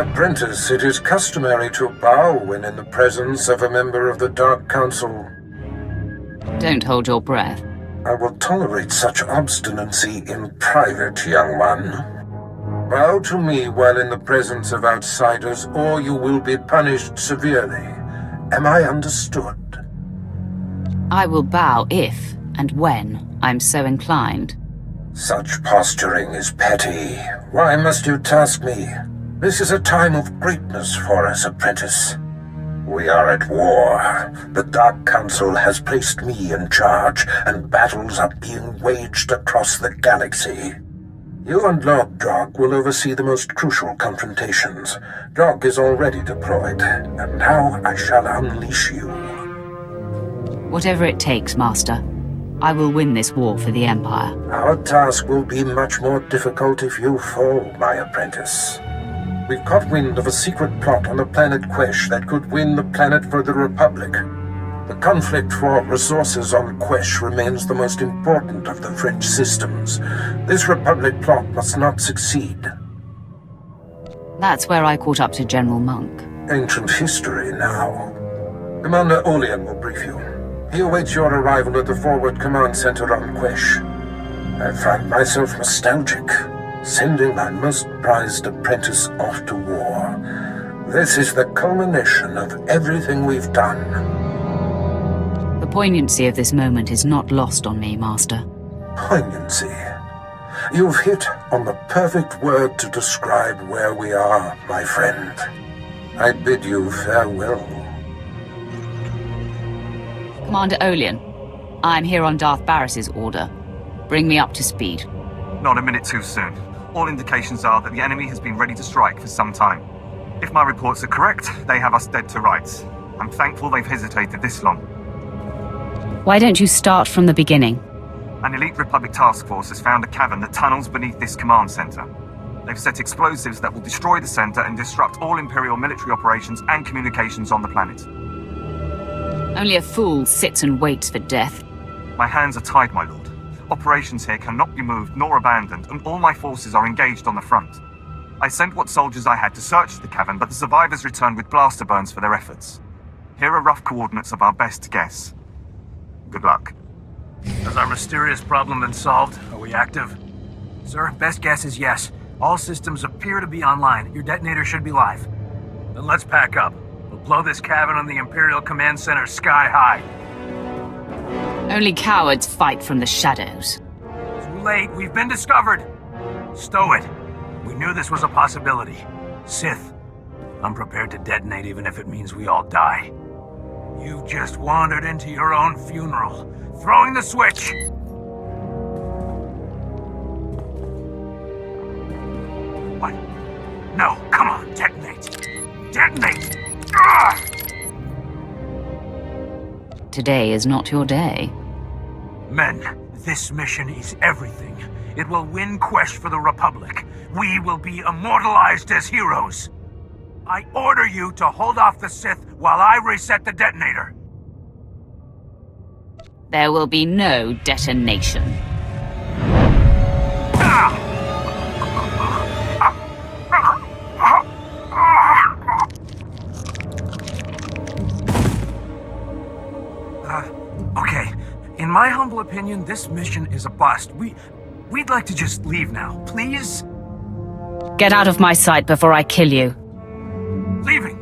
Apprentice, it is customary to bow when in the presence of a member of the Dark Council. Don't hold your breath. I will tolerate such obstinacy in private, young one. Bow to me while in the presence of outsiders, or you will be punished severely. Am I understood? I will bow if and when I'm so inclined. Such posturing is petty. Why must you task me? This is a time of greatness for us, Apprentice. We are at war. The Dark Council has placed me in charge, and battles are being waged across the galaxy. You and Lord Drog will oversee the most crucial confrontations. Drog is already deployed, and now I shall unleash you. Whatever it takes, Master. I will win this war for the Empire. Our task will be much more difficult if you fall, my apprentice. We've caught wind of a secret plot on the planet Quesh that could win the planet for the Republic. The conflict for resources on Quesh remains the most important of the French systems. This Republic plot must not succeed. That's where I caught up to General Monk. Ancient history now. Commander Olean will brief you. He awaits your arrival at the Forward Command Center on Quesh. I find myself nostalgic, sending my most prized apprentice off to war. This is the culmination of everything we've done. The poignancy of this moment is not lost on me, Master. Poignancy. You've hit on the perfect word to describe where we are, my friend. I bid you farewell. Commander Olean, I'm here on Darth Barris's order. Bring me up to speed. Not a minute too soon. All indications are that the enemy has been ready to strike for some time. If my reports are correct, they have us dead to rights. I'm thankful they've hesitated this long. Why don't you start from the beginning? An elite Republic task force has found a cavern that tunnels beneath this command center. They've set explosives that will destroy the center and disrupt all Imperial military operations and communications on the planet. Only a fool sits and waits for death. My hands are tied, my lord. Operations here cannot be moved nor abandoned, and all my forces are engaged on the front. I sent what soldiers I had to search the cavern, but the survivors returned with blaster burns for their efforts. Here are rough coordinates of our best guess. Good luck. Has our mysterious problem been solved? Are we active? Sir, best guess is yes. All systems appear to be online. Your detonator should be live. Then let's pack up. We'll blow this cavern on the Imperial Command Center sky high. Only cowards fight from the shadows. Too late. We've been discovered. Stow it. We knew this was a possibility. Sith, I'm prepared to detonate even if it means we all die. You've just wandered into your own funeral. Throwing the switch! What? No, come on, detonate! Detonate! Ugh! Today is not your day. Men, this mission is everything. It will win Quesh for the Republic. We will be immortalized as heroes. I order you to hold off the Sith while I reset the detonator. There will be no detonation. Okay. In my humble opinion, this mission is a bust. We'd like to just leave now, please? Get out of my sight before I kill you. Leaving.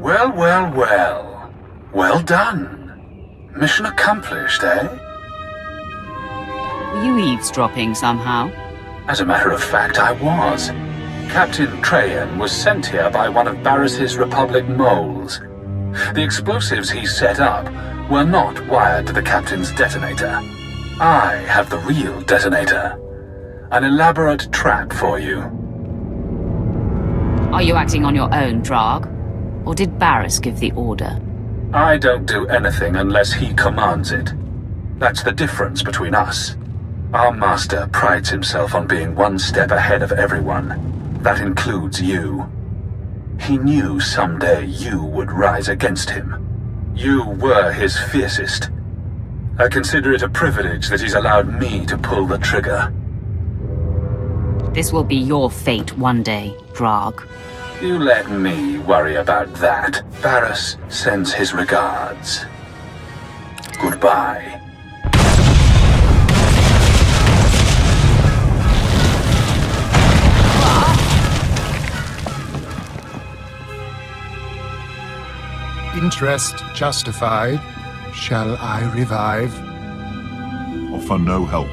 Well, well, well. Well done. Mission accomplished, eh? Were you eavesdropping somehow? As a matter of fact, I was. Captain Trayan was sent here by one of Barris's Republic moles. The explosives he set up were not wired to the Captain's detonator. I have the real detonator. An elaborate trap for you. Are you acting on your own, Drag? Or did Barris give the order? I don't do anything unless he commands it. That's the difference between us. Our master prides himself on being one step ahead of everyone. That includes you. He knew someday you would rise against him. You were his fiercest. I consider it a privilege that he's allowed me to pull the trigger. This will be your fate one day, Drag. You let me worry about that. Barriss sends his regards. Goodbye. Interest justified. Shall I revive? Offer no help.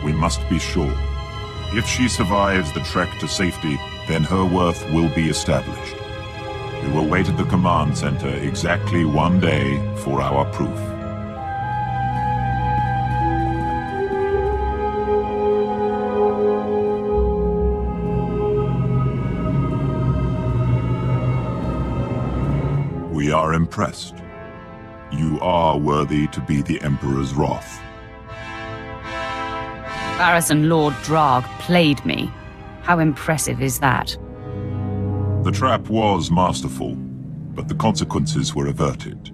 We must be sure. If she survives the trek to safety, then her worth will be established. We will wait at the command center exactly 1 day for our proof. We are impressed. You are worthy to be the Emperor's wrath. Barriss and Lord Drag played me. How impressive is that? The trap was masterful, but the consequences were averted.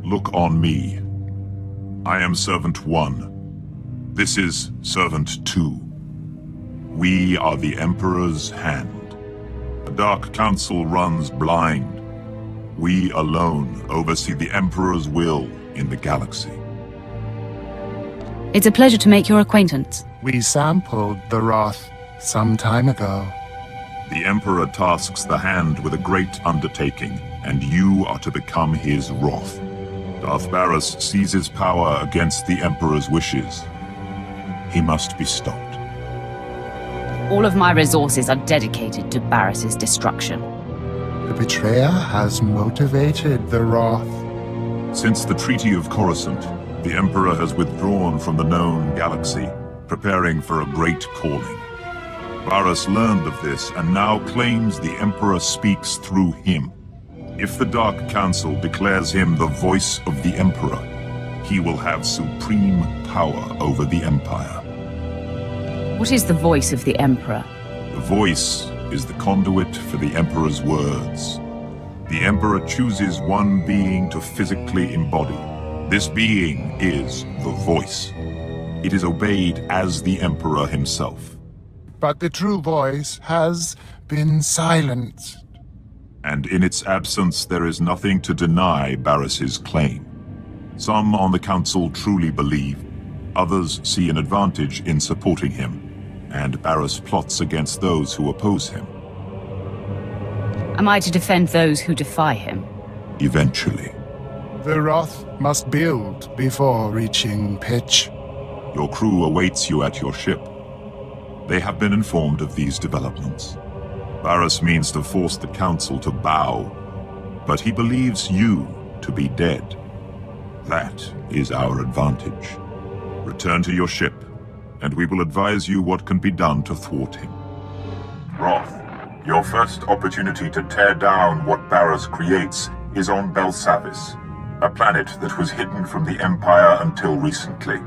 Look on me. I am Servant 1. This is Servant 2. We are the Emperor's hand. The Dark Council runs blind. We alone oversee the Emperor's will in the galaxy. It's a pleasure to make your acquaintance. We sampled the Wrath some time ago. The Emperor tasks the Hand with a great undertaking, and you are to become his wrath. Darth Barriss seizes power against the Emperor's wishes. He must be stopped. All of my resources are dedicated to Barriss's destruction. The betrayer has motivated the Wrath. Since the Treaty of Coruscant, the Emperor has withdrawn from the known galaxy, preparing for a great calling. Barriss learned of this and now claims the Emperor speaks through him. If the Dark Council declares him the voice of the Emperor, he will have supreme power over the Empire. What is the voice of the Emperor? The voice is the conduit for the Emperor's words. The Emperor chooses one being to physically embody. This being is the voice. It is obeyed as the Emperor himself. But the true voice has been silenced. And in its absence, there is nothing to deny Barriss's claim. Some on the Council truly believe, others see an advantage in supporting him, and Barriss plots against those who oppose him. Am I to defend those who defy him? Eventually. The Wrath must build before reaching pitch. Your crew awaits you at your ship. They have been informed of these developments. Barriss means to force the Council to bow, but he believes you to be dead. That is our advantage. Return to your ship, and we will advise you what can be done to thwart him. Wrath, your first opportunity to tear down what Barriss creates is on Belsavis, a planet that was hidden from the Empire until recently.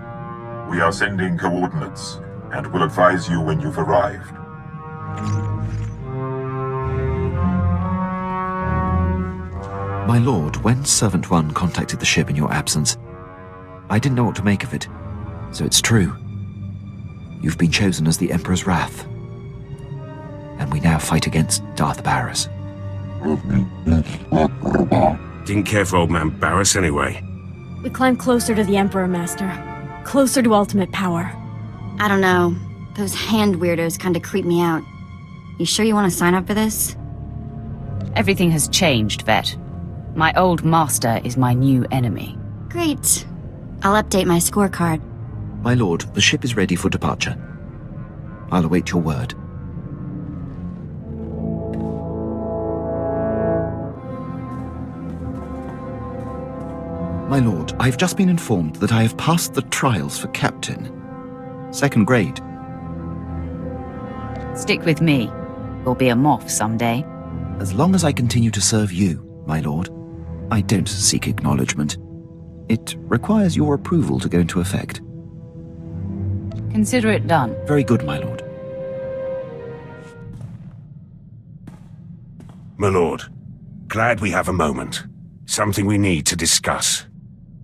We are sending coordinates, and will advise you when you've arrived. My lord, when Servant 1 contacted the ship in your absence, I didn't know what to make of it. So it's true. You've been chosen as the Emperor's wrath. And we now fight against Darth Barriss. Didn't care for old man Barriss anyway. We climb closer to the Emperor, Master. Closer to ultimate power. I don't know. Those hand weirdos kinda creep me out. You sure you want to sign up for this? Everything has changed, Vet. My old master is my new enemy. Great. I'll update my scorecard. My lord, the ship is ready for departure. I'll await your word. My lord, I've just been informed that I have passed the trials for Captain. 2nd grade. Stick with me. You'll be a Moff someday. As long as I continue to serve you, my lord, I don't seek acknowledgement. It requires your approval to go into effect. Consider it done. Very good, my lord. My lord, glad we have a moment. Something we need to discuss.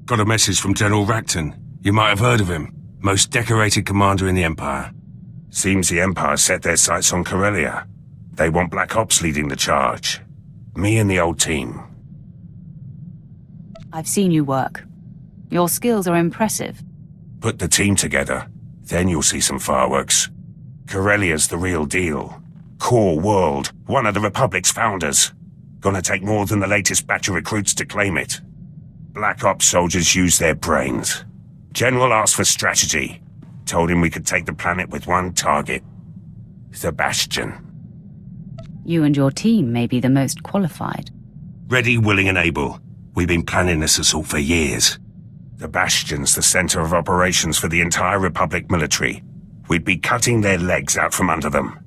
Got a message from General Racton. You might have heard of him. Most decorated commander in the Empire. Seems the Empire set their sights on Corellia. They want Black Ops leading the charge. Me and the old team. I've seen you work. Your skills are impressive. Put the team together, then you'll see some fireworks. Corellia's the real deal. Core World, one of the Republic's founders. Gonna take more than the latest batch of recruits to claim it. Black Ops soldiers use their brains. General asked for strategy. Told him we could take the planet with one target. The Bastion. You and your team may be the most qualified. Ready, willing and able. We've been planning this assault for years. The Bastion's the center of operations for the entire Republic military. We'd be cutting their legs out from under them.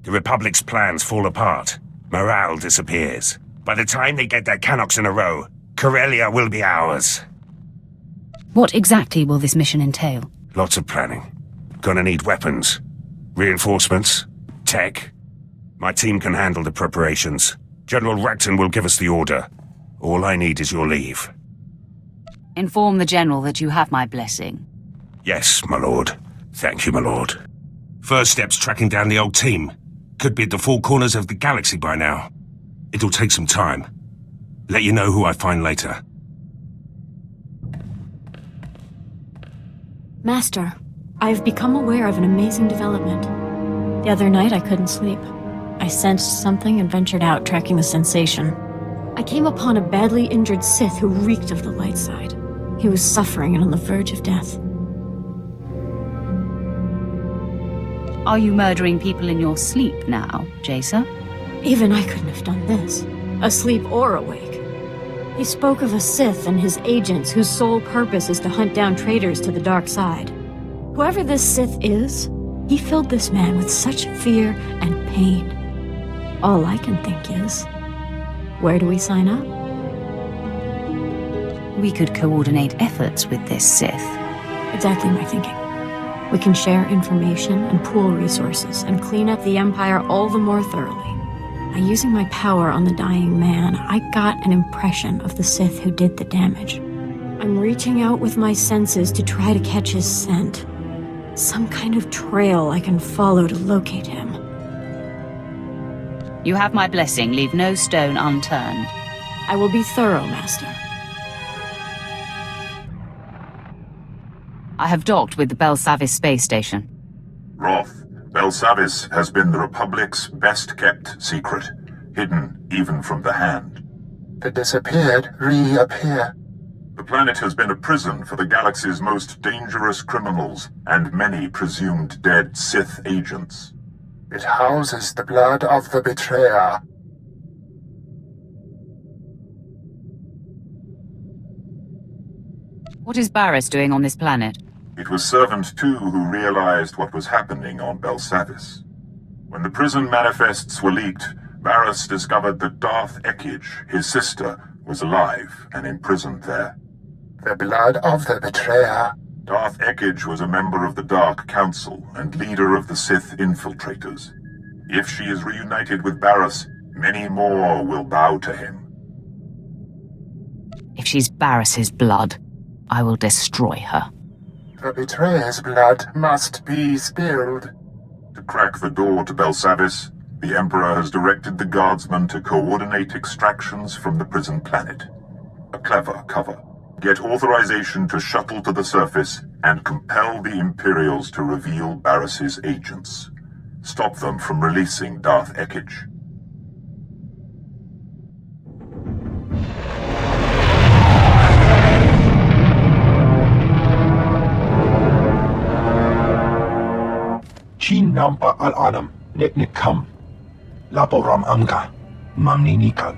The Republic's plans fall apart. Morale disappears. By the time they get their Canox in a row, Corellia will be ours. What exactly will this mission entail? Lots of planning. Gonna need weapons, reinforcements, tech. My team can handle the preparations. General Racton will give us the order. All I need is your leave. Inform the General that you have my blessing. Yes, my lord. Thank you, my lord. First step's tracking down the old team. Could be at the four corners of the galaxy by now. It'll take some time. Let you know who I find later. Master, I've become aware of an amazing development. The other night I couldn't sleep. I sensed something and ventured out, tracking the sensation. I came upon a badly injured Sith who reeked of the light side. He was suffering and on the verge of death. Are you murdering people in your sleep now, Jacer? Even I couldn't have done this, asleep or awake. He spoke of a Sith and his agents whose sole purpose is to hunt down traitors to the dark side. Whoever this Sith is, he filled this man with such fear and pain. All I can think is, where do we sign up? We could coordinate efforts with this Sith. Exactly my thinking. We can share information and pool resources and clean up the Empire all the more thoroughly. By using my power on the dying man, I got an impression of the Sith who did the damage. I'm reaching out with my senses to try to catch his scent. Some kind of trail I can follow to locate him. You have my blessing. Leave no stone unturned. I will be thorough, Master. I have docked with the Belsavis space station. Roth, Belsavis has been the Republic's best-kept secret, hidden even from the Hand. The disappeared reappear. The planet has been a prison for the galaxy's most dangerous criminals and many presumed dead Sith agents. It houses the blood of the betrayer. What is Barriss doing on this planet? It was Servant 2 who realized what was happening on Belsavis. When the prison manifests were leaked, Barriss discovered that Darth Ekige, his sister, was alive and imprisoned there. The blood of the betrayer. Darth Ekige was a member of the Dark Council and leader of the Sith infiltrators. If she is reunited with Barriss, many more will bow to him. If she's Barriss's blood, I will destroy her. The betrayer's blood must be spilled. To crack the door to Belsavis, the Emperor has directed the Guardsmen to coordinate extractions from the prison planet. A clever cover. Get authorization to shuttle to the surface and compel the Imperials to reveal Barriss's agents. Stop them from releasing Darth Ekige. Chin nampa al-alam, neknik kam. Laporam amga, mamni nikag.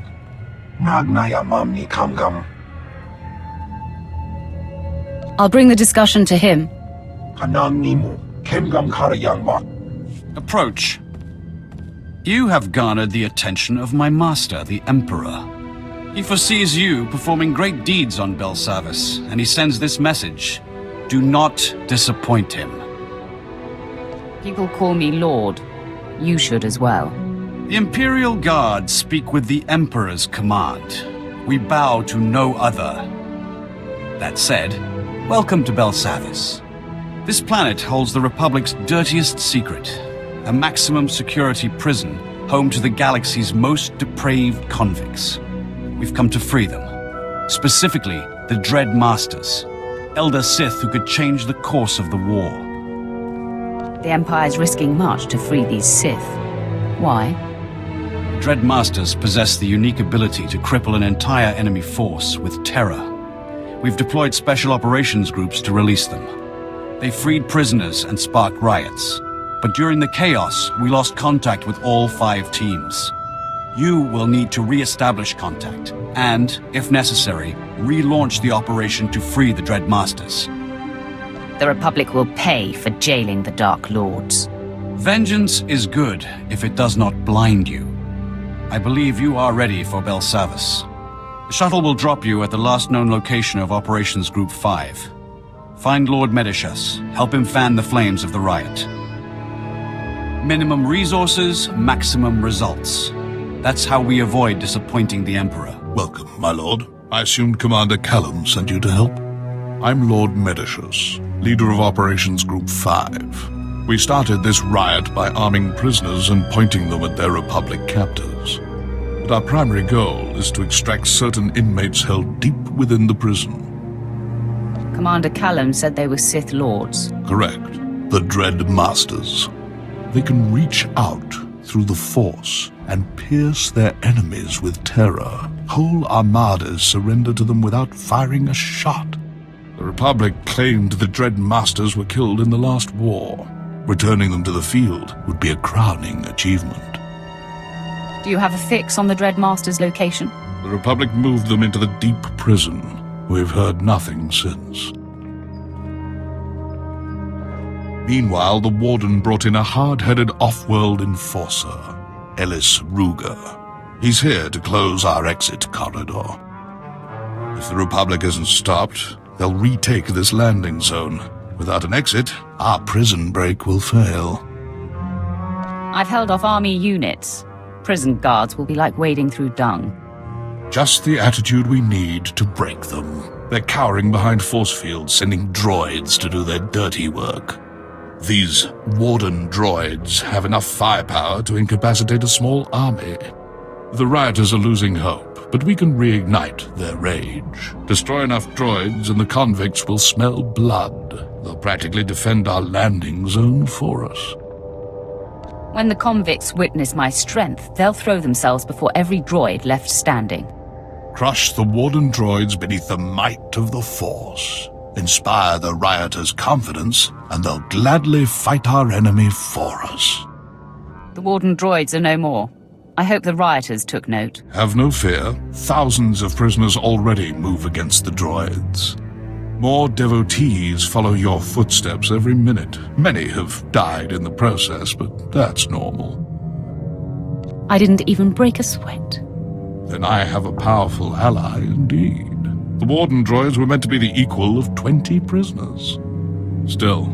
Nagnaya mamni kamgam. I'll bring the discussion to him. Kanang nimu, kemgam karayangma. Approach. You have garnered the attention of my master, the Emperor. He foresees you performing great deeds on Belsavis, and he sends this message. Do not disappoint him. People call me Lord. You should as well. The Imperial Guard speak with the Emperor's command. we bow to no other. That said, welcome to Belsavis. This planet holds the Republic's dirtiest secret, a maximum security prison home to the galaxy's most depraved convicts. We've come to free them. Specifically, the Dread Masters, Elder Sith who could change the course of the war. The Empire's risking much to free these Sith. Why? Dread Masters possess the unique ability to cripple an entire enemy force with terror. We've deployed special operations groups to release them. They freed prisoners and sparked riots. But during the chaos, we lost contact with all 5 teams. You will need to re-establish contact, and, if necessary, relaunch the operation to free the Dread Masters. The Republic will pay for jailing the Dark Lords. Vengeance is good if it does not blind you. I believe you are ready for Belsavis. The shuttle will drop you at the last known location of Operations Group 5. Find Lord Medishus, help him fan the flames of the riot. Minimum resources, maximum results. That's how we avoid disappointing the Emperor. Welcome, my lord. I assumed Commander Callum sent you to help. I'm Lord Medishus, leader of Operations Group 5. We started this riot by arming prisoners and pointing them at their Republic captors. But our primary goal is to extract certain inmates held deep within the prison. Commander Callum said they were Sith Lords. Correct. The Dread Masters. They can reach out through the Force and pierce their enemies with terror. Whole armadas surrender to them without firing a shot. The Republic claimed the Dread Masters were killed in the last war. Returning them to the field would be a crowning achievement. Do you have a fix on the Dread Masters' location? The Republic moved them into the deep prison. We've heard nothing since. Meanwhile, the Warden brought in a hard-headed off-world enforcer, Ellis Ruger. He's here to close our exit corridor. If the Republic isn't stopped, they'll retake this landing zone. Without an exit, our prison break will fail. I've held off army units. Prison guards will be like wading through dung. Just the attitude we need to break them. They're cowering behind force fields, sending droids to do their dirty work. These Warden droids have enough firepower to incapacitate a small army. The rioters are losing hope, but we can reignite their rage. Destroy enough droids and the convicts will smell blood. They'll practically defend our landing zone for us. When the convicts witness my strength, they'll throw themselves before every droid left standing. Crush the Warden droids beneath the might of the Force. Inspire the rioters' confidence, and they'll gladly fight our enemy for us. The Warden droids are no more. I hope the rioters took note. Have no fear. Thousands of prisoners already move against the droids. More devotees follow your footsteps every minute. Many have died in the process, but that's normal. I didn't even break a sweat. Then I have a powerful ally indeed. The Warden droids were meant to be the equal of 20 prisoners. Still,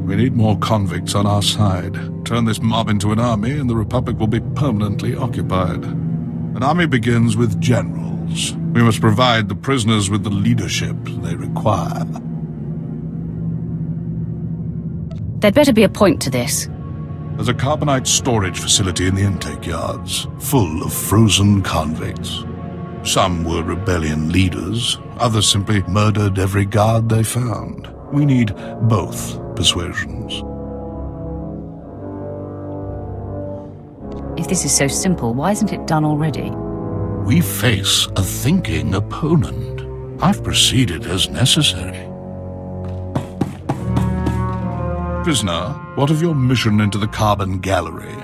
we need more convicts on our side. Turn this mob into an army and the Republic will be permanently occupied. An army begins with generals. We must provide the prisoners with the leadership they require. There'd better be a point to this. There's a carbonite storage facility in the intake yards, full of frozen convicts. Some were rebellion leaders, others simply murdered every guard they found. We need both persuasions. If this is so simple, why isn't it done already? We face a thinking opponent. I've proceeded as necessary. Prisoner, what of your mission into the Carbon Gallery?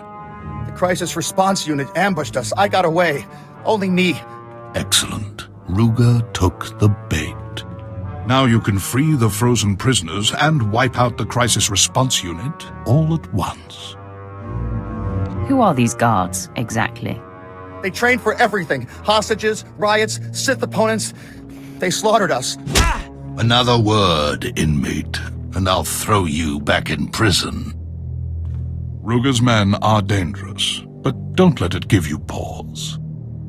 The crisis response unit ambushed us. I got away. Only me. Excellent. Ruger took the bait. Now you can free the frozen prisoners and wipe out the crisis response unit all at once. Who are these guards, exactly? They trained for everything. Hostages, riots, Sith opponents. They slaughtered us. Another word, inmate, and I'll throw you back in prison. Ruger's men are dangerous, but don't let it give you pause.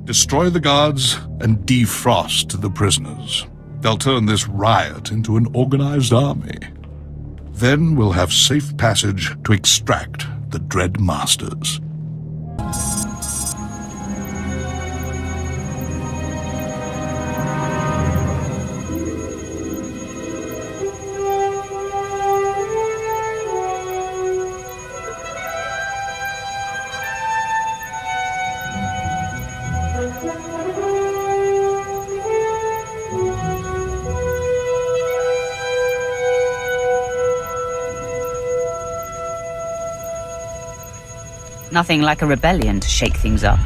Destroy the guards and defrost the prisoners. They'll turn this riot into an organized army. Then we'll have safe passage to extract the Dread Masters. Nothing like a rebellion to shake things up.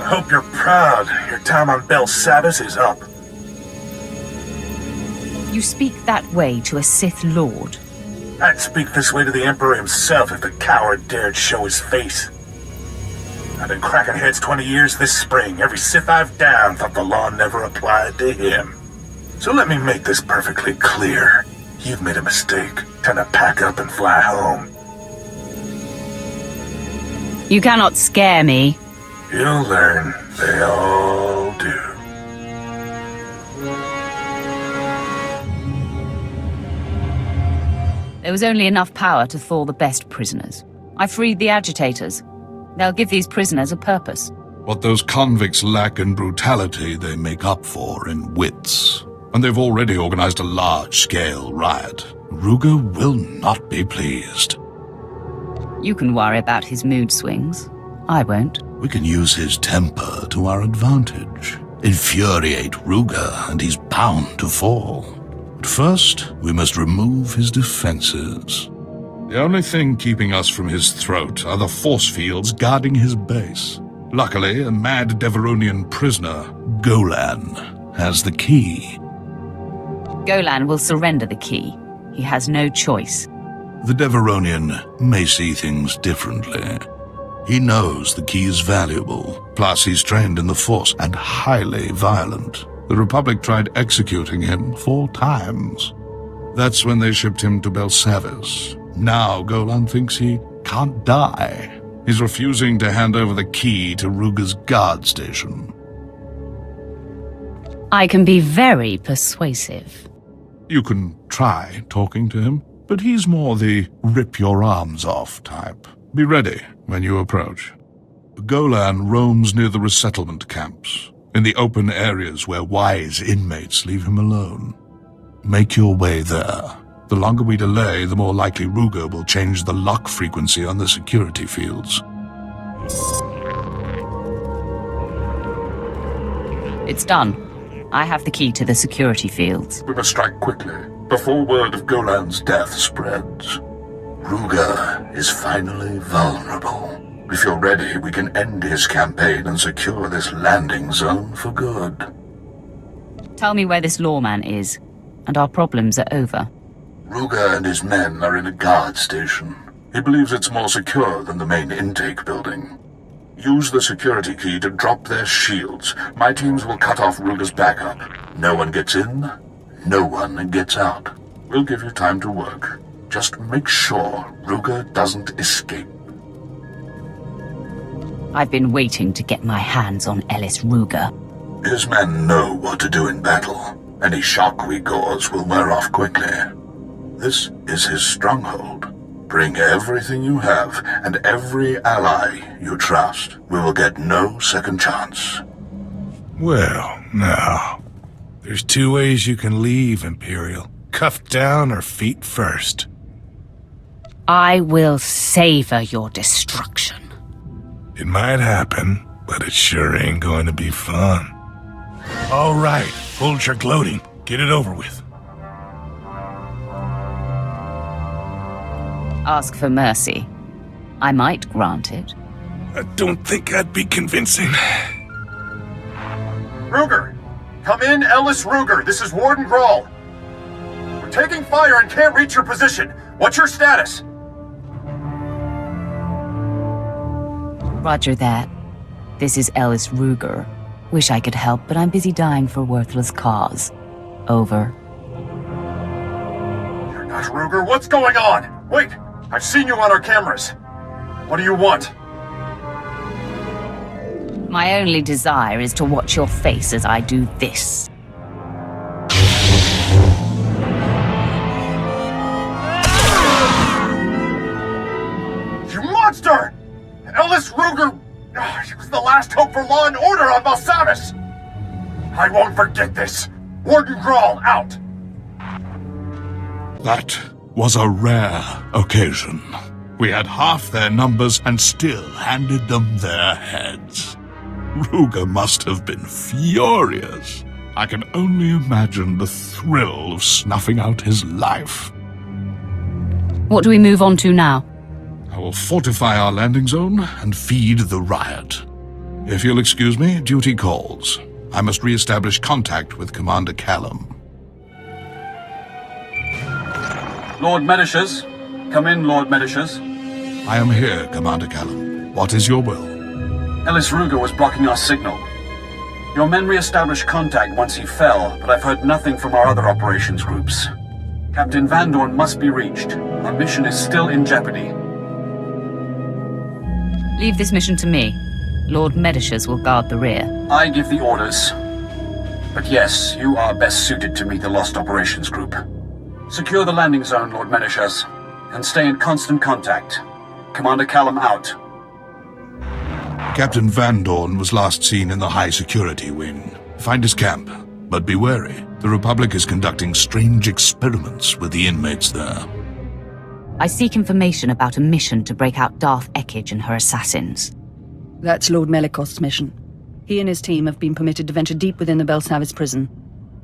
Hope you're proud. Your time on Belsavis is up. You speak that way to a Sith Lord? I'd speak this way to the Emperor himself if the coward dared show his face. I've been cracking heads 20 years this spring. Every Sith I've downed thought the law never applied to him. So let me make this perfectly clear. You've made a mistake. Time to pack up and fly home. You cannot scare me. You'll learn. They all do. There was only enough power to thaw the best prisoners. I freed the agitators. They'll give these prisoners a purpose. What those convicts lack in brutality, they make up for in wits. And they've already organized a large-scale riot. Ruger will not be pleased. You can worry about his mood swings. I won't. We can use his temper to our advantage. Infuriate Ruger, and he's bound to fall. But first, we must remove his defenses. The only thing keeping us from his throat are the force fields guarding his base. Luckily, a mad Deveronian prisoner, Golan, has the key. Golan will surrender the key. He has no choice. The Deveronian may see things differently. He knows the key is valuable, plus he's trained in the Force and highly violent. The Republic tried executing him 4 times. That's when they shipped him to Belsavis. Now Golan thinks he can't die. He's refusing to hand over the key to Ruger's guard station. I can be very persuasive. You can try talking to him, but he's more the rip-your-arms-off type. Be ready when you approach. Golan roams near the resettlement camps, in the open areas where wise inmates leave him alone. Make your way there. The longer we delay, the more likely Ruger will change the lock frequency on the security fields. It's done. I have the key to the security fields. We must strike quickly, before word of Golan's death spreads. Ruger is finally vulnerable. If you're ready, we can end his campaign and secure this landing zone for good. Tell me where this lawman is, and our problems are over. Ruger and his men are in a guard station. He believes it's more secure than the main intake building. Use the security key to drop their shields. My teams will cut off Ruger's backup. No one gets in, no one gets out. We'll give you time to work. Just make sure Ruger doesn't escape. I've been waiting to get my hands on Ellis Ruger. His men know what to do in battle. Any shock we cause will wear off quickly. This is his stronghold. Bring everything you have and every ally you trust. We will get no second chance. Well, now, there's 2 ways you can leave, Imperial. Cuffed down or feet first. I will savor your destruction. It might happen, but it sure ain't going to be fun. All right, hold your gloating. Get it over with. Ask for mercy. I might grant it. I don't think I'd be convincing. Ruger! Come in, Ellis Ruger. This is Warden Grawl. We're taking fire and can't reach your position. What's your status? Roger that. This is Ellis Ruger. Wish I could help, but I'm busy dying for a worthless cause. Over. You're not Ruger. What's going on? Wait! I've seen you on our cameras. What do you want? My only desire is to watch your face as I do this. You monster! Ellis Ruger! He was the last hope for law and order on Belsavis! I won't forget this! Warden Grawl, out! That was a rare occasion. We had half their numbers and still handed them their heads. Ruger must have been furious. I can only imagine the thrill of snuffing out his life. What do we move on to now? I will fortify our landing zone and feed the riot. If you'll excuse me, duty calls. I must re-establish contact with Commander Callum. Lord Medicius. Come in, Lord Medicius. I am here, Commander Callum. What is your will? Ellis Ruger was blocking our signal. Your men re-established contact once he fell, but I've heard nothing from our other operations groups. Captain Van Dorn must be reached. Our mission is still in jeopardy. Leave this mission to me. Lord Medicius will guard the rear. I give the orders. But yes, you are best suited to meet the Lost Operations Group. Secure the landing zone, Lord Medicius, and stay in constant contact. Commander Callum out. Captain Van Dorn was last seen in the high security wing. Find his camp, but be wary. The Republic is conducting strange experiments with the inmates there. I seek information about a mission to break out Darth Ekage and her assassins. That's Lord Melikost's mission. He and his team have been permitted to venture deep within the Belsavis prison.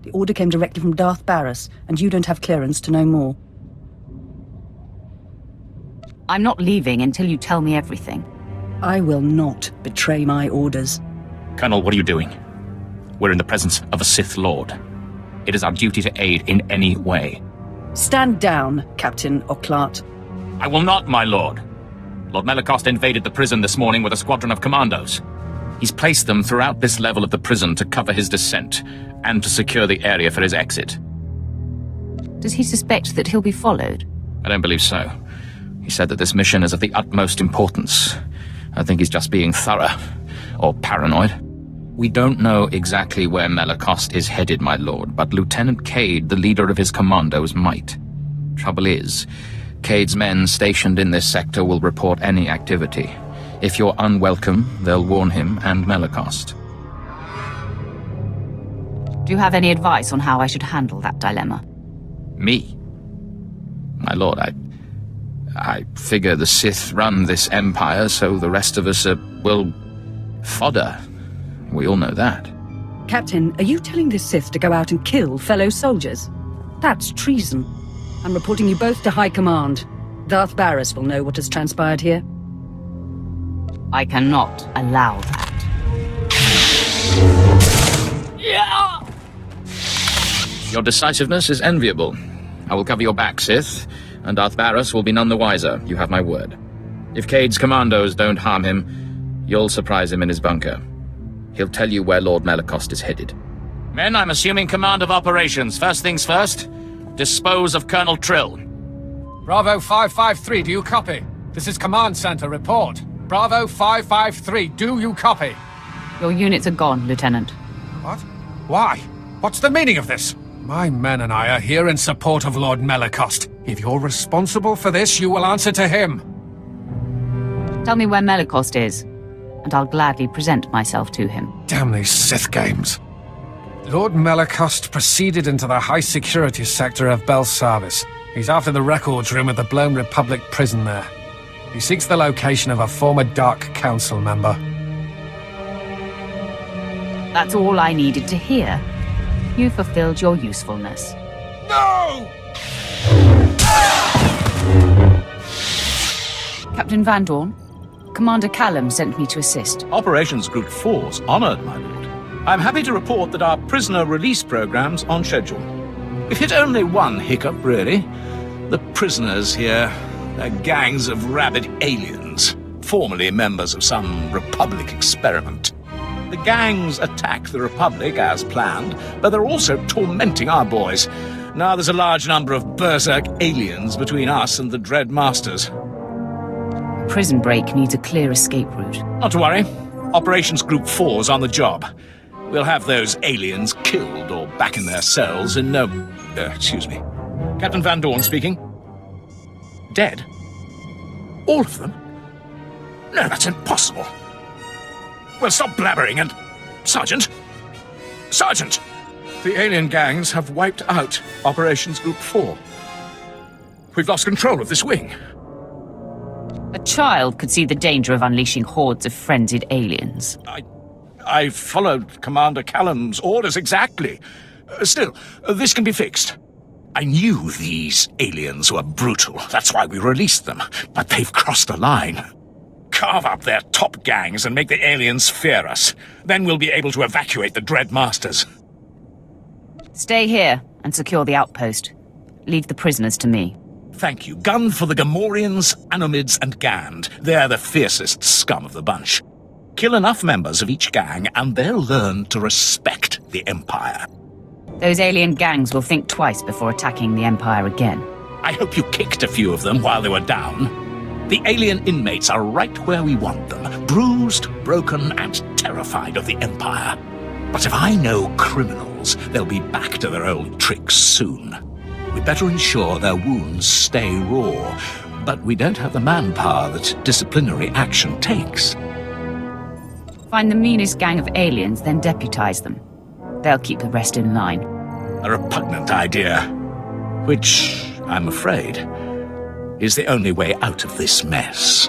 The order came directly from Darth Barris, and you don't have clearance to know more. I'm not leaving until you tell me everything. I will not betray my orders. Colonel, what are you doing? We're in the presence of a Sith Lord. It is our duty to aid in any way. Stand down, Captain Oclart. I will not, my lord. Lord Melikost invaded the prison this morning with a squadron of commandos. He's placed them throughout this level of the prison to cover his descent, and to secure the area for his exit. Does he suspect that he'll be followed? I don't believe so. He said that this mission is of the utmost importance. I think he's just being thorough, or paranoid. We don't know exactly where Melikost is headed, my lord, but Lieutenant Cade, the leader of his commandos, might. Trouble is, Cade's men stationed in this sector will report any activity. If you're unwelcome, they'll warn him and Melikost. Do you have any advice on how I should handle that dilemma? Me? My lord, I figure the Sith run this empire, so the rest of us are, well, fodder. We all know that. Captain, are you telling the Sith to go out and kill fellow soldiers? That's treason. I'm reporting you both to High Command. Darth Barris will know what has transpired here. I cannot allow that. Your decisiveness is enviable. I will cover your back, Sith, and Darth Barris will be none the wiser. You have my word. If Cade's commandos don't harm him, you'll surprise him in his bunker. He'll tell you where Lord Melikost is headed. Men, I'm assuming command of operations. First things first, dispose of Colonel Trill. Bravo 553, do you copy? This is Command Center, report. Bravo 553, do you copy? Your units are gone, Lieutenant. What? Why? What's the meaning of this? My men and I are here in support of Lord Melikost. If you're responsible for this, you will answer to him. Tell me where Melikost is, and I'll gladly present myself to him. Damn these Sith games. Lord Melikost proceeded into the high-security sector of Belsavis. He's after the records room at the Blown Republic prison there. He seeks the location of a former Dark Council member. That's all I needed to hear. You fulfilled your usefulness. No! Captain Van Dorn, Commander Callum sent me to assist. Operations Group 4's honored, my lord. I'm happy to report that our prisoner release program's on schedule. We've hit only one hiccup, really. The prisoners here, they're gangs of rabid aliens, formerly members of some Republic experiment. The gangs attack the Republic as planned, but they're also tormenting our boys. Now there's a large number of berserk aliens between us and the Dread Masters. Prison break needs a clear escape route. Not to worry. Operations Group 4's on the job. We'll have those aliens killed or back in their cells in no... excuse me. Captain Van Dorn speaking. Dead? All of them? No, that's impossible. Well, stop blabbering and... Sergeant! Sergeant! The alien gangs have wiped out Operations Group 4. We've lost control of this wing. A child could see the danger of unleashing hordes of frenzied aliens. I followed Commander Callum's orders exactly. Still, this can be fixed. I knew these aliens were brutal. That's why we released them. But they've crossed the line. Carve up their top gangs and make the aliens fear us. Then we'll be able to evacuate the Dread Masters. Stay here and secure the outpost. Leave the prisoners to me. Thank you. Gun for the Gamorreans, Anomids, and Gand. They're the fiercest scum of the bunch. Kill enough members of each gang, and they'll learn to respect the Empire. Those alien gangs will think twice before attacking the Empire again. I hope you kicked a few of them while they were down. The alien inmates are right where we want them, bruised, broken, and terrified of the Empire. But if I know criminals, they'll be back to their old tricks soon. We'd better ensure their wounds stay raw, but we don't have the manpower that disciplinary action takes. Find the meanest gang of aliens, then deputize them. They'll keep the rest in line. A repugnant idea, which, I'm afraid, is the only way out of this mess.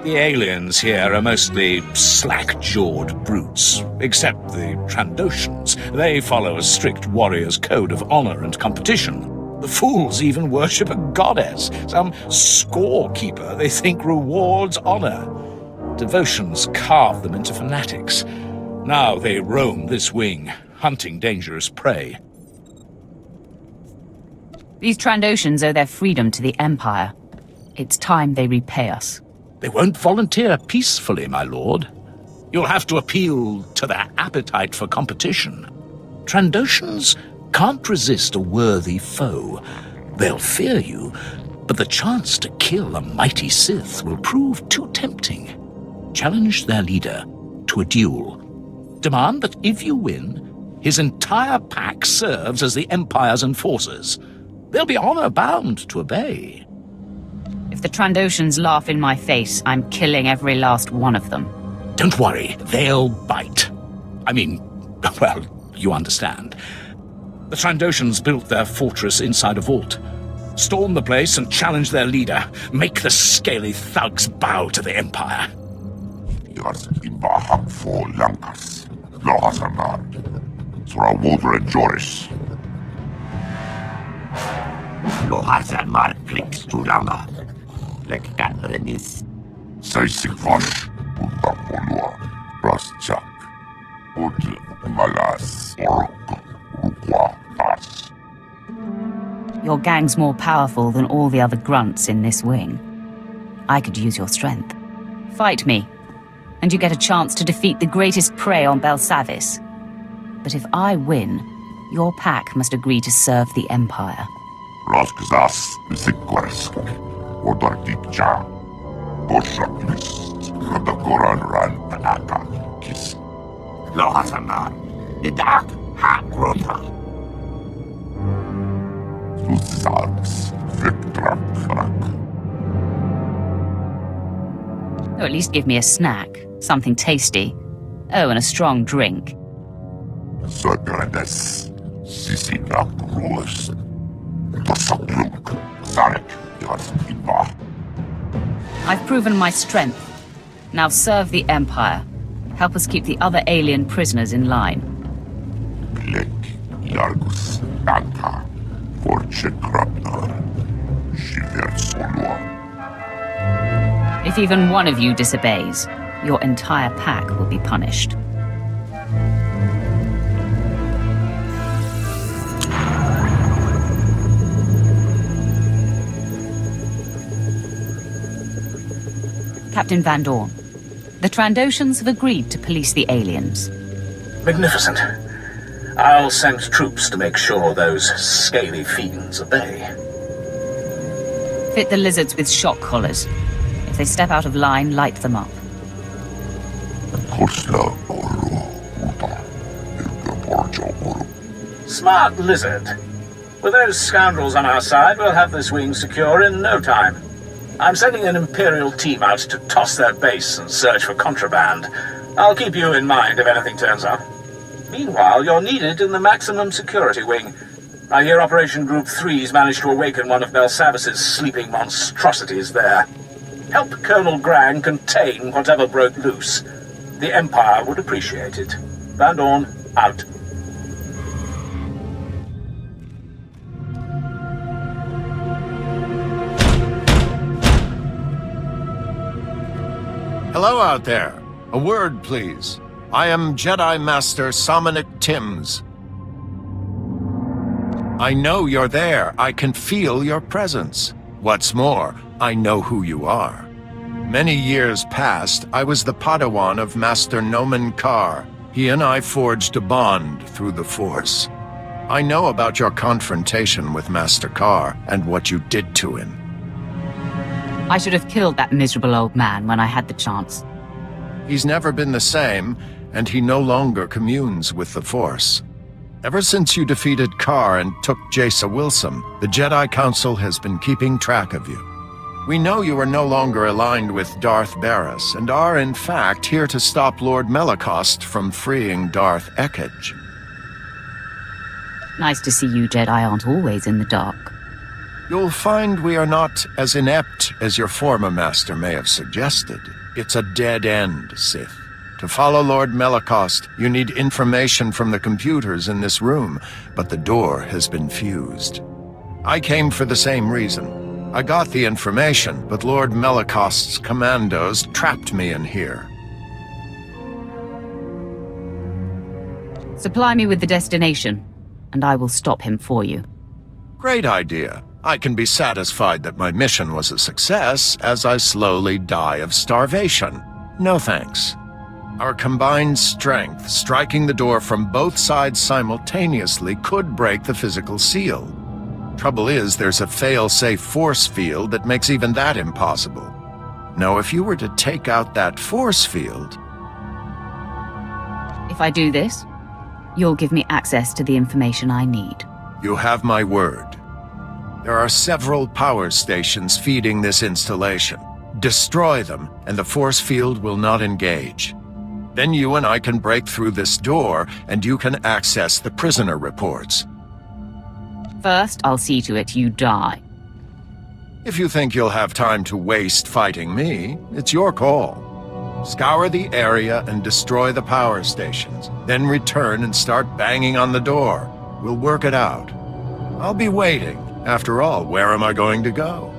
The aliens here are mostly slack-jawed brutes, except the Trandoshans. They follow a strict warrior's code of honor and competition. The fools even worship a goddess, some scorekeeper they think rewards honor. Devotions carve them into fanatics. Now they roam this wing, hunting dangerous prey. These Trandoshans owe their freedom to the Empire. It's time they repay us. They won't volunteer peacefully, my lord. You'll have to appeal to their appetite for competition. Trandoshans can't resist a worthy foe. They'll fear you, but the chance to kill a mighty Sith will prove too tempting. Challenge their leader to a duel. Demand that if you win, his entire pack serves as the Empire's enforcers. They'll be honor-bound to obey. If the Trandoshans laugh in my face, I'm killing every last one of them. Don't worry, they'll bite. I mean, well, you understand. The Trandoshans built their fortress inside a vault. Storm the place and challenge their leader. Make the scaly thugs bow to the Empire. Your gang's more powerful than all the other grunts in this wing. I could use your strength. Fight me, and you get a chance to defeat the greatest prey on Belsavis. But if I win, your pack must agree to serve the Empire. Or at least give me a snack, something tasty. Oh, and a strong drink. I've proven my strength. Now serve the Empire. Help us keep the other alien prisoners in line. If even one of you disobeys, your entire pack will be punished. Captain Van Dorn, the Trandoshans have agreed to police the aliens. Magnificent. I'll send troops to make sure those scaly fiends obey. Fit the lizards with shock collars. If they step out of line, light them up. Smart lizard. With those scoundrels on our side, we'll have this wing secure in no time. I'm sending an Imperial team out to toss their base and search for contraband. I'll keep you in mind if anything turns up. Meanwhile, you're needed in the maximum security wing. I hear Operation Group 3's managed to awaken one of Belsavis's sleeping monstrosities there. Help Colonel Grang contain whatever broke loose. The Empire would appreciate it. Van Dorn, out. Hello out there. A word, please. I am Jedi Master Sominic Timms. I know you're there. I can feel your presence. What's more, I know who you are. Many years past, I was the Padawan of Master Nomen Karr. He and I forged a bond through the Force. I know about your confrontation with Master Karr and what you did to him. I should have killed that miserable old man when I had the chance. He's never been the same, and he no longer communes with the Force. Ever since you defeated Karr and took Jaisa Wilson, the Jedi Council has been keeping track of you. We know you are no longer aligned with Darth Baras, and are in fact here to stop Lord Melacost from freeing Darth Ekage. Nice to see you Jedi aren't always in the dark. You'll find we are not as inept as your former master may have suggested. It's a dead end, Sith. To follow Lord Melacost, you need information from the computers in this room, but the door has been fused. I came for the same reason. I got the information, but Lord Melacost's commandos trapped me in here. Supply me with the destination, and I will stop him for you. Great idea. I can be satisfied that my mission was a success as I slowly die of starvation. No thanks. Our combined strength, striking the door from both sides simultaneously, could break the physical seal. Trouble is, there's a fail-safe force field that makes even that impossible. Now, if you were to take out that force field... If I do this, you'll give me access to the information I need. You have my word. There are several power stations feeding this installation. Destroy them, and the force field will not engage. Then you and I can break through this door, and you can access the prisoner reports. First, I'll see to it you die. If you think you'll have time to waste fighting me, it's your call. Scour the area and destroy the power stations. Then return and start banging on the door. We'll work it out. I'll be waiting. After all, where am I going to go?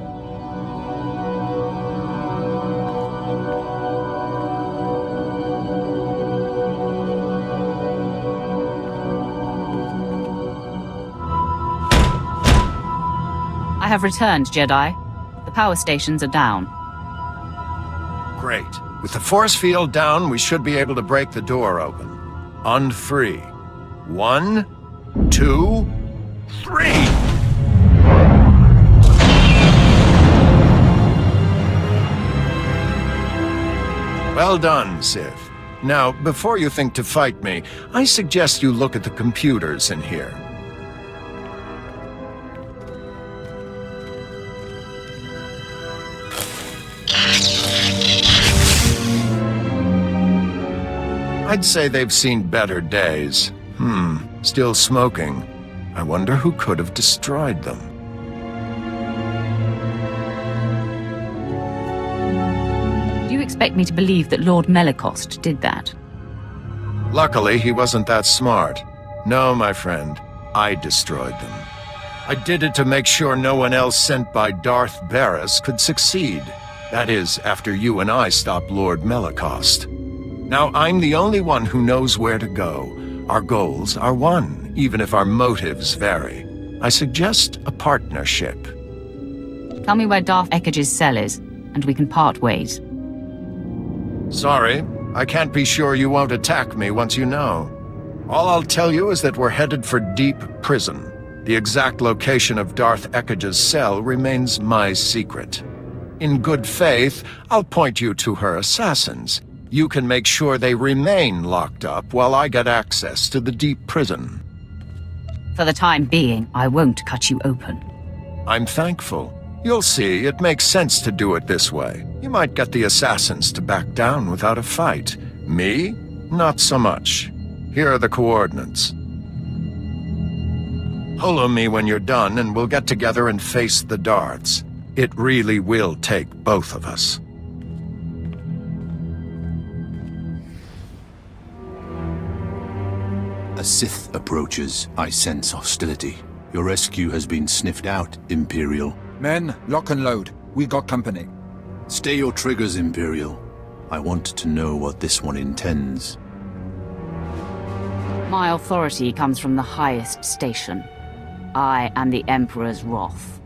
I have returned, Jedi. The power stations are down. Great. With the force field down, we should be able to break the door open. On 3. 1, 2, 3! Well done, Sith. Now, before you think to fight me, I suggest you look at the computers in here. I'd say they've seen better days. Still smoking. I wonder who could have destroyed them. Do you expect me to believe that Lord Melacost did that? Luckily, he wasn't that smart. No, my friend, I destroyed them. I did it to make sure no one else sent by Darth Baras could succeed. That is, after you and I stop Lord Melicost. Now, I'm the only one who knows where to go. Our goals are one, even if our motives vary. I suggest a partnership. Tell me where Darth Ekkage's cell is, and we can part ways. Sorry, I can't be sure you won't attack me once you know. All I'll tell you is that we're headed for Deep Prison. The exact location of Darth Ekkage's cell remains my secret. In good faith, I'll point you to her assassins. You can make sure they remain locked up while I get access to the Deep Prison. For the time being, I won't cut you open. I'm thankful. You'll see, it makes sense to do it this way. You might get the assassins to back down without a fight. Me? Not so much. Here are the coordinates. Holo me when you're done, and we'll get together and face the Darths. It really will take both of us. As Sith approaches, I sense hostility. Your rescue has been sniffed out, Imperial. Men, lock and load. We got company. Stay your triggers, Imperial. I want to know what this one intends. My authority comes from the highest station. I am the Emperor's wrath.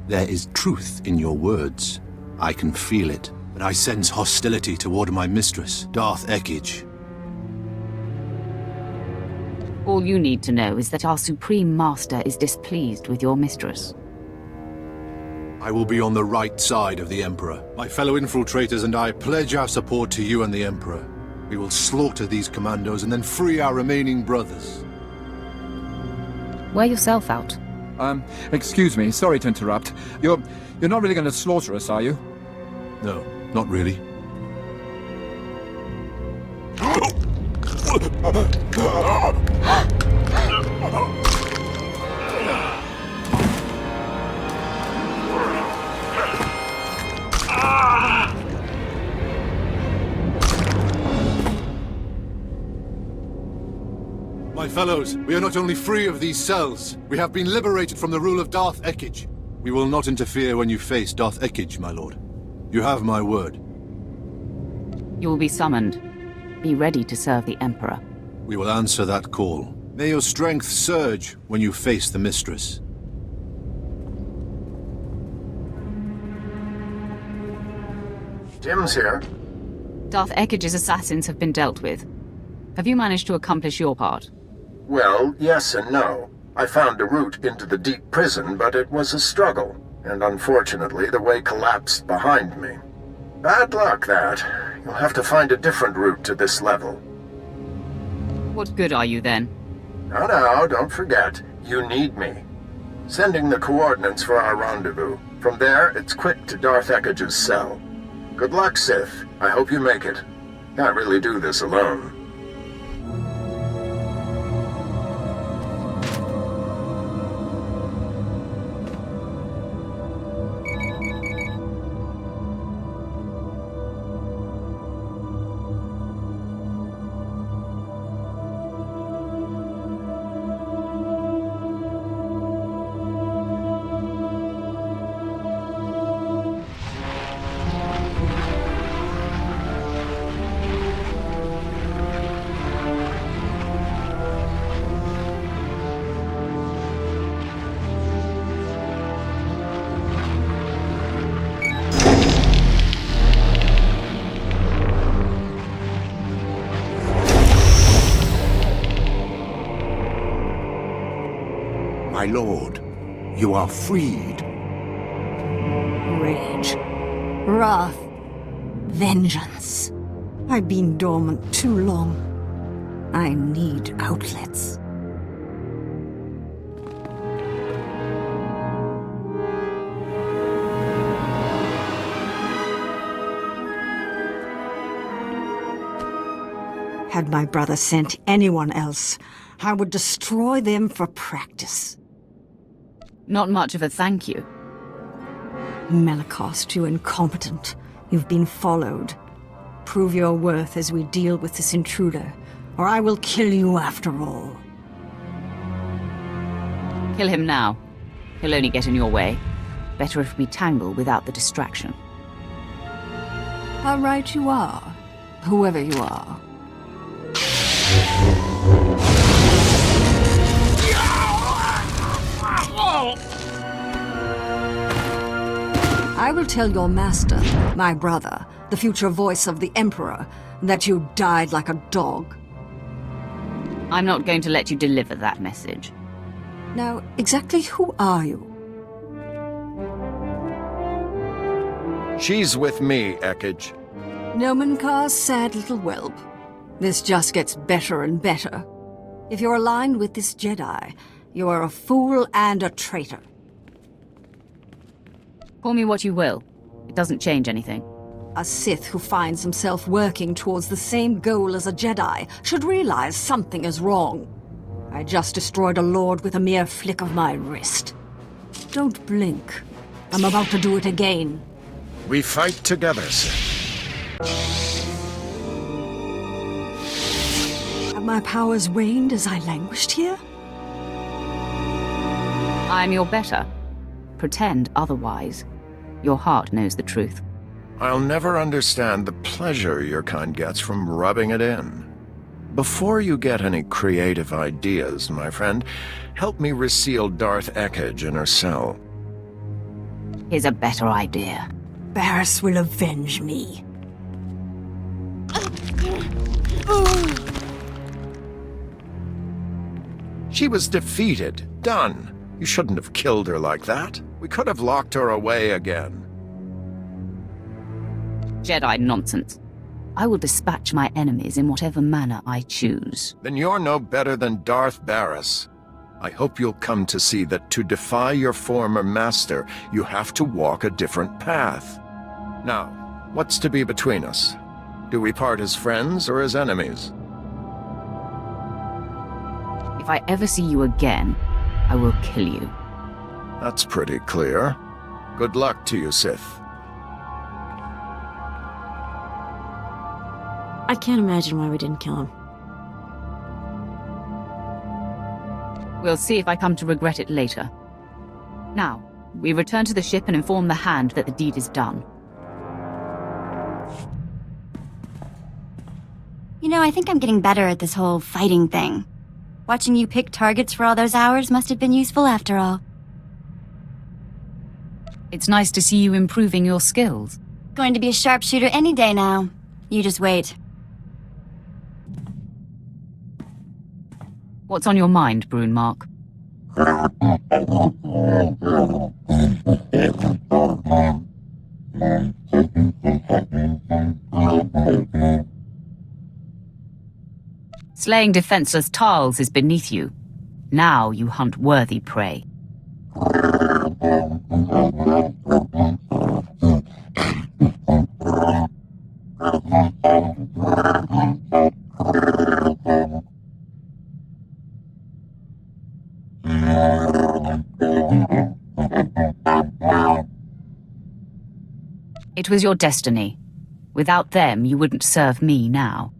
There is truth in your words. I can feel it, but I sense hostility toward my mistress, Darth Ekkage. All you need to know is that our Supreme Master is displeased with your mistress. I will be on the right side of the Emperor. My fellow infiltrators and I pledge our support to you and the Emperor. We will slaughter these commandos and then free our remaining brothers. Wear yourself out. Excuse me, sorry to interrupt. You're not really going to slaughter us, are you? No, not really. My fellows, we are not only free of these cells, we have been liberated from the rule of Darth Ekkage. We will not interfere when you face Darth Ekkage, my lord. You have my word. You will be summoned. Be ready to serve the Emperor. We will answer that call. May your strength surge when you face the Mistress. Tim's here. Darth Ekkage's assassins have been dealt with. Have you managed to accomplish your part? Well, yes and no. I found a route into the Deep Prison, but it was a struggle, and unfortunately the way collapsed behind me. Bad luck, that. You'll have to find a different route to this level. What good are you then? No, don't forget. You need me. Sending the coordinates for our rendezvous. From there, it's quick to Darth Ekkage's cell. Good luck, Sith. I hope you make it. Can't really do this alone. My lord, you are freed. Rage. Wrath. Vengeance. I've been dormant too long. I need outlets. Had my brother sent anyone else, I would destroy them for practice. Not much of a thank you. Melicost, you incompetent. You've been followed. Prove your worth as we deal with this intruder, or I will kill you after all. Kill him now. He'll only get in your way. Better if we tangle without the distraction. How right you are, whoever you are. I will tell your master, my brother, the future voice of the Emperor, that you died like a dog. I'm not going to let you deliver that message. Now, exactly who are you? She's with me, Ekage. Nomenkar's sad little whelp. This just gets better and better. If you're aligned with this Jedi, you are a fool and a traitor. Call me what you will. It doesn't change anything. A Sith who finds himself working towards the same goal as a Jedi should realize something is wrong. I just destroyed a Lord with a mere flick of my wrist. Don't blink. I'm about to do it again. We fight together, Sith. Have my powers waned as I languished here? I'm your better. Pretend otherwise. Your heart knows the truth. I'll never understand the pleasure your kind gets from rubbing it in. Before you get any creative ideas, my friend, help me reseal Darth Ekage in her cell. Here's a better idea. Barriss will avenge me. She was defeated. Done. You shouldn't have killed her like that. We could have locked her away again. Jedi nonsense. I will dispatch my enemies in whatever manner I choose. Then you're no better than Darth Barriss. I hope you'll come to see that to defy your former master, you have to walk a different path. Now, what's to be between us? Do we part as friends or as enemies? If I ever see you again, I will kill you. That's pretty clear. Good luck to you, Sith. I can't imagine why we didn't kill him. We'll see if I come to regret it later. Now, we return to the ship and inform the Hand that the deed is done. You know, I think I'm getting better at this whole fighting thing. Watching you pick targets for all those hours must have been useful after all. It's nice to see you improving your skills. Going to be a sharpshooter any day now. You just wait. What's on your mind, Brunmark? Slaying defenseless Tarls is beneath you. Now you hunt worthy prey. It was your destiny. Without them, you wouldn't serve me now.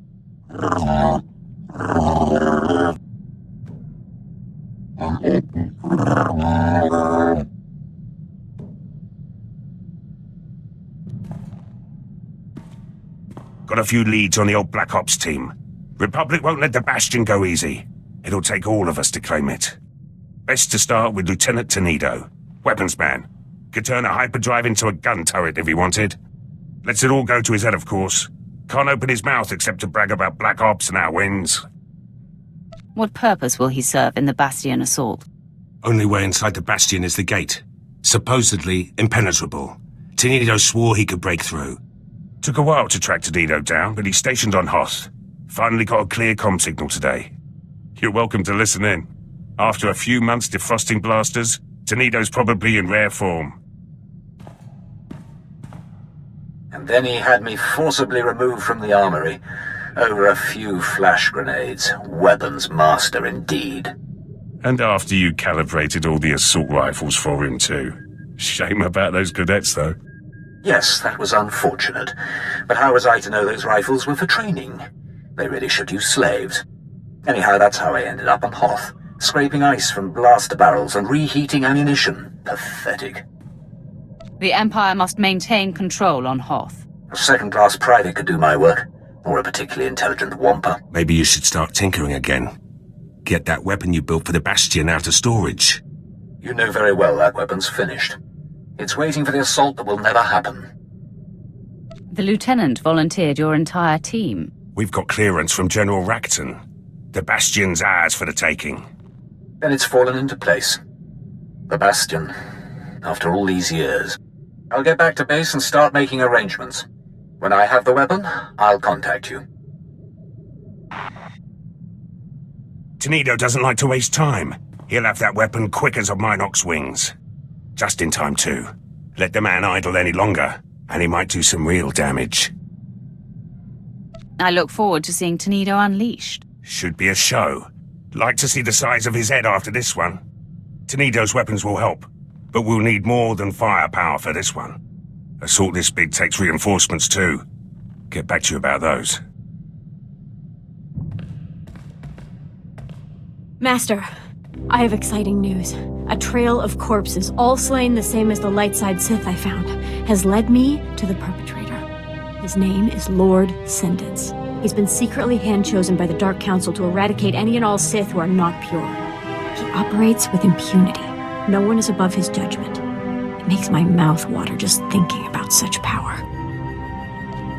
Got a few leads on the old Black Ops team. Republic won't let the Bastion go easy. It'll take all of us to claim it. Best to start with Lieutenant Tenedo. Weapons man. Could turn a hyperdrive into a gun turret if he wanted. Lets it all go to his head, of course. Can't open his mouth except to brag about Black Ops and our wins. What purpose will he serve in the Bastion assault? Only way inside the Bastion is the gate. Supposedly impenetrable. Tenedo swore he could break through. Took a while to track Tenedo down, but he's stationed on Hoth. Finally got a clear comm signal today. You're welcome to listen in. After a few months defrosting blasters, Tenedo's probably in rare form. And then he had me forcibly removed from the armory. Over a few flash grenades. Weapons master indeed. And after you calibrated all the assault rifles for him too. Shame about those cadets though. Yes, that was unfortunate. But how was I to know those rifles were for training? They really should use slaves. Anyhow, that's how I ended up on Hoth. Scraping ice from blaster barrels and reheating ammunition. Pathetic. The Empire must maintain control on Hoth. A second-class private could do my work, or a particularly intelligent wampa. Maybe you should start tinkering again. Get that weapon you built for the Bastion out of storage. You know very well that weapon's finished. It's waiting for the assault that will never happen. The Lieutenant volunteered your entire team. We've got clearance from General Racton. The Bastion's ours for the taking. Then it's fallen into place. The Bastion, after all these years. I'll get back to base and start making arrangements. When I have the weapon, I'll contact you. Tenedo doesn't like to waste time. He'll have that weapon quick as a Minox wings. Just in time, too. Let the man idle any longer, and he might do some real damage. I look forward to seeing Tenedo unleashed. Should be a show. Like to see the size of his head after this one. Tenedo's weapons will help, but we'll need more than firepower for this one. Assault this big takes reinforcements too. Get back to you about those. Master, I have exciting news. A trail of corpses, all slain the same as the Lightside Sith I found, has led me to the perpetrator. His name is Lord Sendence. He's been secretly hand-chosen by the Dark Council to eradicate any and all Sith who are not pure. He operates with impunity. No one is above his judgment. It makes my mouth water just thinking about such power.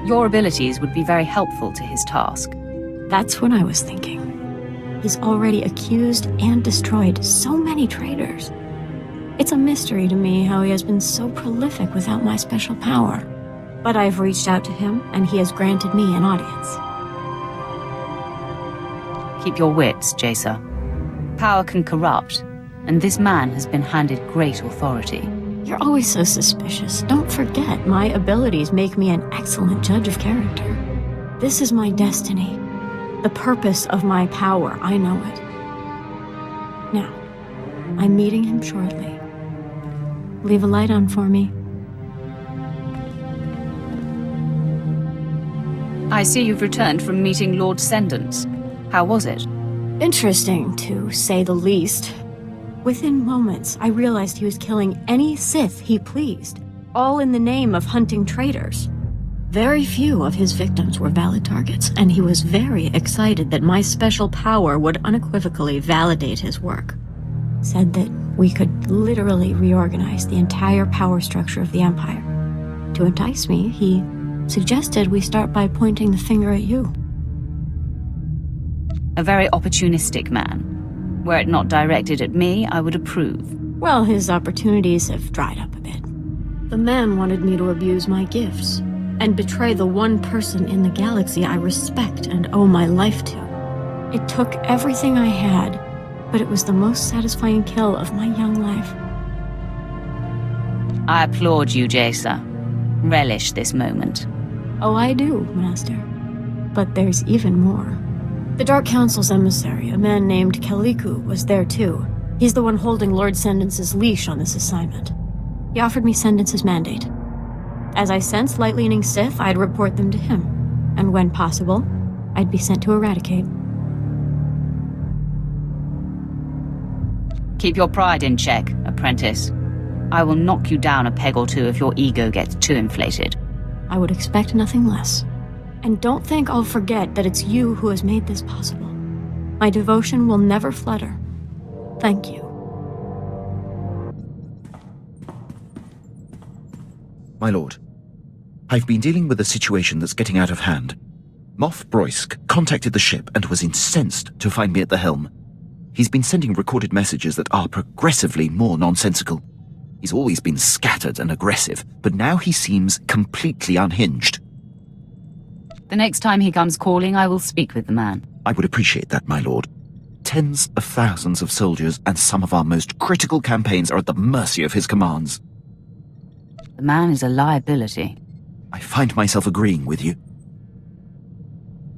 Your abilities would be very helpful to his task. That's what I was thinking. He's already accused and destroyed so many traitors. It's a mystery to me how he has been so prolific without my special power. But I've reached out to him, and he has granted me an audience. Keep your wits, Jacer. Power can corrupt, and this man has been handed great authority. You're always so suspicious. Don't forget, my abilities make me an excellent judge of character. This is my destiny. The purpose of my power, I know it. Now, I'm meeting him shortly. Leave a light on for me. I see you've returned from meeting Lord Sendence. How was it? Interesting, to say the least. Within moments, I realized he was killing any Sith he pleased, all in the name of hunting traitors. Very few of his victims were valid targets, and he was very excited that my special power would unequivocally validate his work. Said that we could literally reorganize the entire power structure of the Empire. To entice me, he suggested we start by pointing the finger at you. A very opportunistic man. Were it not directed at me, I would approve. Well, his opportunities have dried up a bit. The man wanted me to abuse my gifts, and betray the one person in the galaxy I respect and owe my life to. It took everything I had, but it was the most satisfying kill of my young life. I applaud you, Jacer. Relish this moment. Oh, I do, Master. But there's even more. The Dark Council's emissary, a man named Kaliku, was there too. He's the one holding Lord Sendence's leash on this assignment. He offered me Sendence's mandate. As I sensed light-leaning Sith, I'd report them to him. And when possible, I'd be sent to eradicate. Keep your pride in check, apprentice. I will knock you down a peg or two if your ego gets too inflated. I would expect nothing less. And don't think I'll forget that it's you who has made this possible. My devotion will never flutter. Thank you. My lord, I've been dealing with a situation that's getting out of hand. Moff Broysk contacted the ship and was incensed to find me at the helm. He's been sending recorded messages that are progressively more nonsensical. He's always been scattered and aggressive, but now he seems completely unhinged. The next time he comes calling, I will speak with the man. I would appreciate that, my lord. Tens of thousands of soldiers and some of our most critical campaigns are at the mercy of his commands. The man is a liability. I find myself agreeing with you.